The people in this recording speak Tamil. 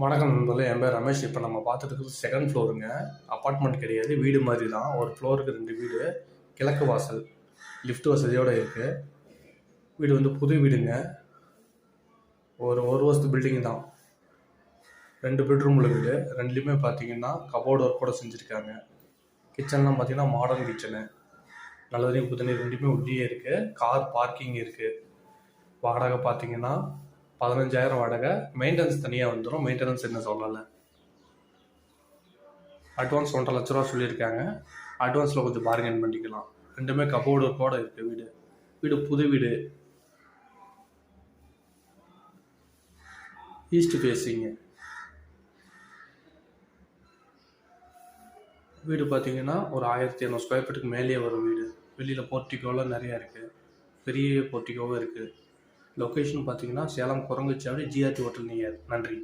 வணக்கம் நண்பர்களே, என் பேர் ரமேஷ். இப்போ நம்ம பார்த்துட்டு இருக்கிறது செகண்ட் ஃப்ளோருங்க. அப்பார்ட்மெண்ட் கிடையாது, வீடு மாதிரி தான். ஒரு ஃப்ளோருக்கு 2 வீடு, கிழக்கு வாசல், லிஃப்ட் வசதியோடு இருக்குது. வீடு வந்து புது வீடுங்க. ஒரு வருஷத்து பில்டிங் தான். 2 பெட்ரூம் உள்ள வீடு. 2லேயுமே பார்த்தீங்கன்னா கபோர்டு ஒர்க் கூட செஞ்சுருக்காங்க. கிச்சன்லாம் பார்த்தீங்கன்னா மாடர்ன் கிச்சனு. நல்லதனையும் புதுநீர் 2மே உள்ளே இருக்குது. கார் பார்க்கிங் இருக்குது. வாடகை பார்த்தீங்கன்னா 15,000 வாடகை. மெயின்டெனன்ஸ் தனியாக வந்துடும். மெயின்டெனன்ஸ் என்ன சொல்லலை. அட்வான்ஸ் 1,50,000 லட்ச ரூபா சொல்லியிருக்காங்க. அட்வான்ஸில் கொஞ்சம் பார்கெயின் பண்ணிக்கலாம். 2மே கபோர்டு கூட இருக்குது. வீடு புது வீடு. East facing. வீடு பார்த்தீங்கன்னா ஒரு 1500 ஸ்கொயர் ஃபீட்டுக்கு மேலேயே வரும் வீடு. வெளியில் போர்ட்டிகோலாம் நிறையா இருக்குது. பெரிய போர்ட்டிகோவும் இருக்குது. லொக்கேஷன் பார்த்தீங்கன்னா Salem Kuranguchavadi GRT hotel near. நன்றி.